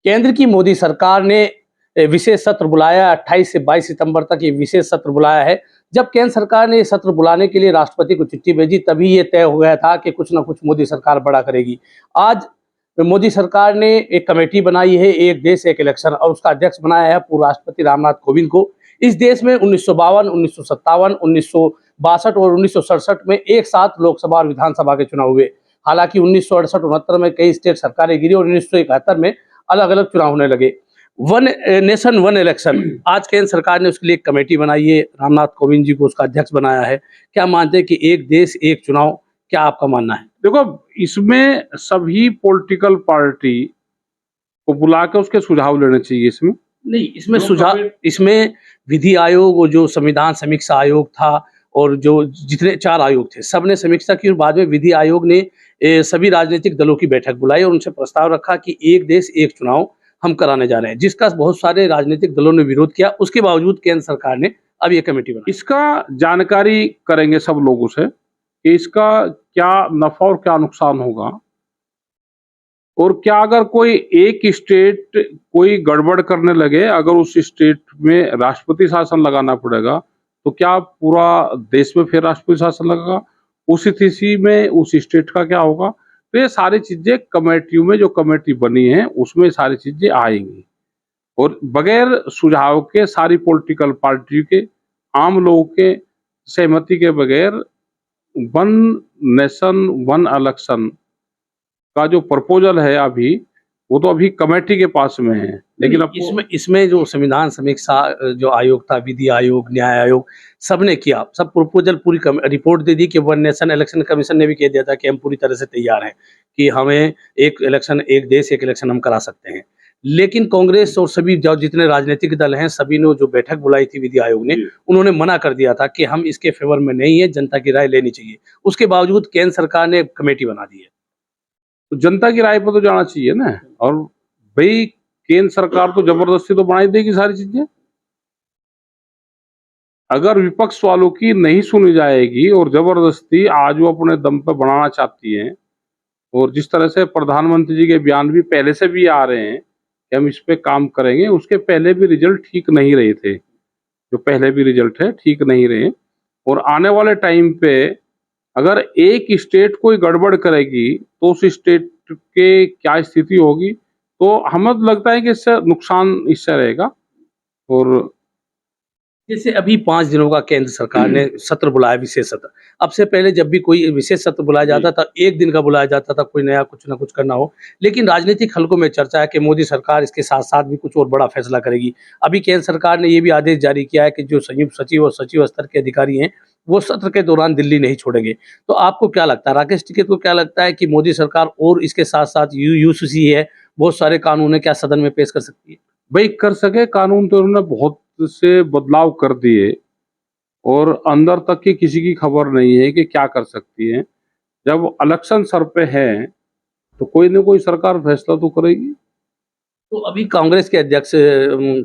केंद्र की मोदी सरकार ने विशेष सत्र बुलाया। 28 से 22 सितंबर तक ये विशेष सत्र बुलाया है। जब केंद्र सरकार ने ये सत्र बुलाने के लिए राष्ट्रपति को चिट्ठी भेजी, तभी ये तय हो गया था कि कुछ ना कुछ मोदी सरकार बड़ा करेगी। आज मोदी सरकार ने एक कमेटी बनाई है, एक देश एक इलेक्शन, और उसका अध्यक्ष बनाया है पूर्व राष्ट्रपति रामनाथ कोविंद को। इस देश में 1952, 1957, 1962 और 1967 में एक साथ लोकसभा और विधानसभा के चुनाव हुए। हालांकि 1968-69 में कई स्टेट सरकारें गिरी और 1971 में अलग अलग चुनाव होने लगे। वन नेशन वन इलेक्शन, आज केंद्र सरकार ने उसके लिए एक कमेटी बनाई है, रामनाथ कोविंद जी को उसका अध्यक्ष बनाया है। क्या मानते हैं कि एक देश एक चुनाव, क्या आपका मानना है? देखो, इसमें सभी पॉलिटिकल पार्टी को बुला के उसके सुझाव लेने चाहिए। इसमें नहीं, इसमें सुझाव, इसमें विधि आयोग और जो संविधान समीक्षा आयोग था और जो जितने 4 आयोग थे, सबने समीक्षा की और बाद में विधि आयोग ने सभी राजनीतिक दलों की बैठक बुलाई और उनसे प्रस्ताव रखा कि एक देश एक चुनाव हम कराने जा रहे हैं, जिसका बहुत सारे राजनीतिक दलों ने विरोध किया। उसके बावजूद केंद्र सरकार ने अब ये कमेटी बनाई। इसका जानकारी करेंगे सब लोगों से कि इसका क्या नफा और क्या नुकसान होगा, और क्या अगर कोई एक स्टेट कोई गड़बड़ करने लगे, अगर उस स्टेट में राष्ट्रपति शासन लगाना पड़ेगा, तो क्या पूरा देश में फिर राष्ट्रपति शासन लगेगा? उस स्थिति में उस स्टेट का क्या होगा? तो ये सारी चीजें कमेटियों में, जो कमेटी बनी है उसमें सारी चीजें आएंगी, और बगैर सुझाव के, सारी पॉलिटिकल पार्टी के, आम लोगों के सहमति के बगैर वन नेशन वन इलेक्शन का जो प्रपोजल है अभी, वो तो अभी कमेटी के पास में है। लेकिन अब इसमें जो संविधान समीक्षा जो आयोग था, विधि आयोग, न्याय आयोग, सबने किया, सब प्रपोजल पूरी रिपोर्ट दे दी कि वन नेशन इलेक्शन कमीशन ने भी कह दिया था कि हम पूरी तरह से तैयार हैं कि हमें एक इलेक्शन, एक देश एक इलेक्शन हम करा सकते हैं। लेकिन कांग्रेस और सभी जो जितने राजनीतिक दल हैं, सभी ने जो बैठक बुलाई थी विधि आयोग ने, उन्होंने मना कर दिया था कि हम इसके फेवर में नहीं है, जनता की राय लेनी चाहिए। उसके बावजूद केंद्र सरकार ने कमेटी बना दी है। तो जनता की राय पर तो जाना चाहिए ना। और भाई, केंद्र सरकार तो जबरदस्ती तो बना ही देगी सारी चीजें। अगर विपक्ष वालों की नहीं सुनी जाएगी और जबरदस्ती आज वो अपने दम पर बनाना चाहती हैं, और जिस तरह से प्रधानमंत्री जी के बयान भी पहले से भी आ रहे हैं कि हम इस पे काम करेंगे, उसके पहले भी रिजल्ट ठीक नहीं रहे थे, जो पहले भी रिजल्ट है ठीक नहीं रहे। और आने वाले टाइम पे अगर एक स्टेट कोई गड़बड़ करेगी तो उस स्टेट के क्या स्थिति होगी, तो हमें तो लगता है कि इससे नुकसान इससे रहेगा। और जैसे अभी 5 दिनों का केंद्र सरकार ने सत्र बुलाया, विशेष सत्र। अब से पहले जब भी कोई विशेष सत्र बुलाया जाता था, 1 दिन का बुलाया जाता था, कोई नया कुछ ना कुछ करना हो। लेकिन राजनीतिक हलकों में चर्चा है कि मोदी सरकार इसके साथ-साथ भी कुछ और बड़ा फैसला करेगी। अभी केंद्र सरकार ने ये भी आदेश जारी किया है कि जो संयुक्त सचिव और सचिव स्तर के अधिकारी हैं, वो सत्र के दौरान दिल्ली नहीं छोड़ेंगे। तो आपको क्या लगता है, राकेश टिकैत को क्या लगता है कि मोदी सरकार और इसके साथ-साथ यूसीसी है, बहुत सारे कानून है, क्या सदन में पेश कर सकती है? भाई, कर सके कानून तो उन्होंने बहुत से बदलाव कर दिए, और अंदर तक की किसी की खबर नहीं है कि क्या कर सकती है। जब इलेक्शन सर पे है तो कोई ना कोई सरकार फैसला तो करेगी। तो अभी कांग्रेस के अध्यक्ष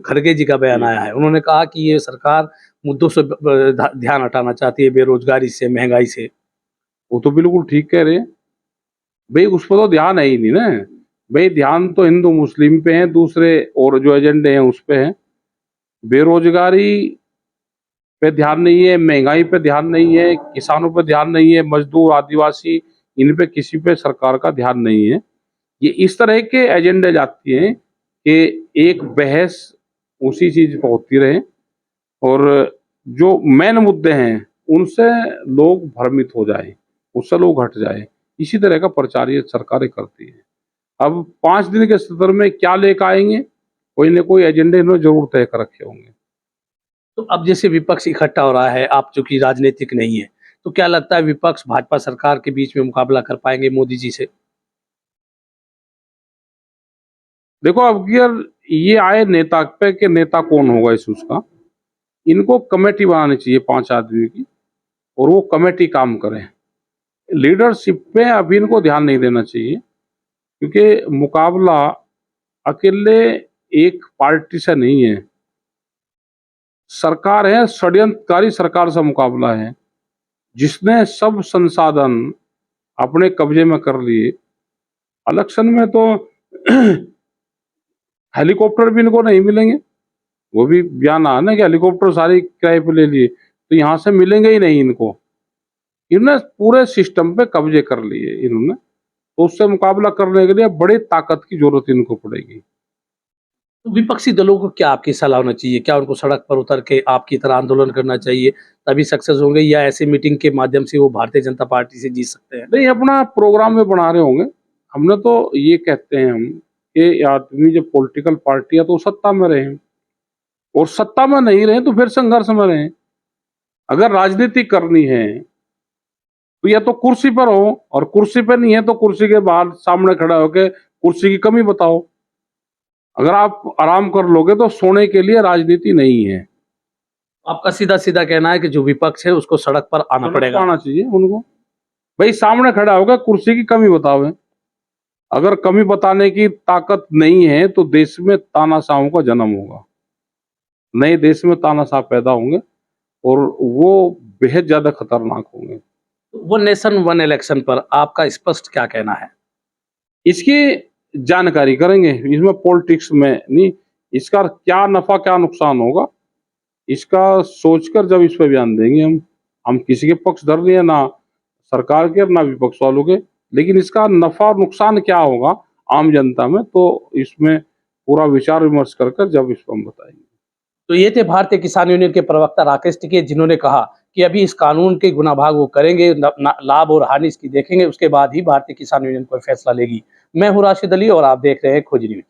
खड़गे जी का बयान आया है। उन्होंने कहा कि ये सरकार मुद्दों से ध्यान हटाना चाहती है, बेरोजगारी से, महंगाई से। वो तो बिल्कुल ठीक कह रहे हैं। भाई, उस पर तो ध्यान है ही नहीं ना। भाई, ध्यान तो हिंदू मुस्लिम पे है, दूसरे और जो एजेंडे हैं उस पे है। बेरोजगारी पे ध्यान नहीं है, महंगाई पे ध्यान नहीं है, किसानों पे ध्यान नहीं है, मजदूर, आदिवासी, इन पे किसी पे सरकार का ध्यान नहीं है। ये इस तरह के एजेंडे जाती हैं कि एक बहस उसी चीज पर होती रहे, और जो मेन मुद्दे हैं उनसे लोग भ्रमित हो जाए, उससे लोग हट जाए। इसी तरह का प्रचार ये सरकारें करती है। अब 5 दिन के सत्र में क्या लेकर आएंगे, कोई ना कोई एजेंडे इन्होंने जरूर तय कर रखे होंगे। तो अब जैसे विपक्ष इकट्ठा हो रहा है, आप चूंकि राजनीतिक नहीं है, तो क्या लगता है विपक्ष भाजपा सरकार के बीच में मुकाबला कर पाएंगे मोदी जी से? देखो, अब अगर ये आए नेता पे कि नेता कौन होगा इस उसका, इनको कमेटी बनानी चाहिए 5 आदमी की, और वो कमेटी काम करे। लीडरशिप पे अभी इनको ध्यान नहीं देना चाहिए, क्योंकि मुकाबला अकेले एक पार्टी से नहीं है। सरकार है, षड्यंत्रकारी सरकार से मुकाबला है, जिसने सब संसाधन अपने कब्जे में कर लिए। इलेक्शन में तो हेलीकॉप्टर भी इनको नहीं मिलेंगे। वो भी बयान आया ना कि हेलीकॉप्टर सारी किराए पे ले लिए, तो यहाँ से मिलेंगे ही नहीं इनको। इन्होंने पूरे सिस्टम पे कब्जे कर लिए इन्होंने, तो उससे मुकाबला करने के लिए बड़ी ताकत की जरूरत इनको पड़ेगी। तो विपक्षी दलों को क्या आपकी सलाह होना चाहिए? क्या उनको सड़क पर उतर के आपकी तरह आंदोलन करना चाहिए, तभी सक्सेस होंगे, या ऐसी मीटिंग के माध्यम से वो भारतीय जनता पार्टी से जीत सकते हैं? नहीं, अपना प्रोग्राम में बना रहे होंगे। हमने तो ये कहते हैं हम कि आदमी जब पॉलिटिकल पार्टी है तो सत्ता में रहे, और सत्ता में नहीं रहे तो फिर संघर्ष में रहे। अगर राजनीति करनी है तो या तो कुर्सी पर हो, और कुर्सी पर नहीं है तो कुर्सी के बाहर सामने खड़ा होकर कुर्सी की कमी बताओ। अगर आप आराम कर लोगे तो सोने के लिए राजनीति नहीं है। आपका सीधा-सीधा कहना है कि जो विपक्ष है उसको सड़क पर आना सड़क पड़ेगा। पर आना चाहिए उनको। भाई सामने खड़ा होकर कुर्सी की कमी बताओ। अगर कमी बताने की ताकत नहीं है तो देश में तानाशाहों का जन्म होगा। नए देश में तानाशाह पैदा होंगे और वो बेहद ज्यादा खतरनाक होंगे। वन नेशन वन इलेक्शन पर आपका स्पष्ट क्या कहना है? इसकी जानकारी करेंगे, इसमें पॉलिटिक्स में नहीं, इसका क्या नफा क्या नुकसान होगा, इसका सोचकर जब इस पर बयान देंगे हम किसी के पक्षधर नहीं है, ना सरकार के ना विपक्ष वालों के, लेकिन इसका नफा और नुकसान क्या होगा आम जनता में, तो इसमें पूरा विचार विमर्श कर जब इस पर हम बताएंगे। तो ये थे भारतीय किसान यूनियन के प्रवक्ता राकेश टिकैत, जिन्होंने कहा कि अभी इस कानून के गुना भाग वो करेंगे, लाभ और हानि इसकी देखेंगे, उसके बाद ही भारतीय किसान यूनियन कोई फैसला लेगी। मैं हूं राशिद अली और आप देख रहे हैं खोज न्यूज।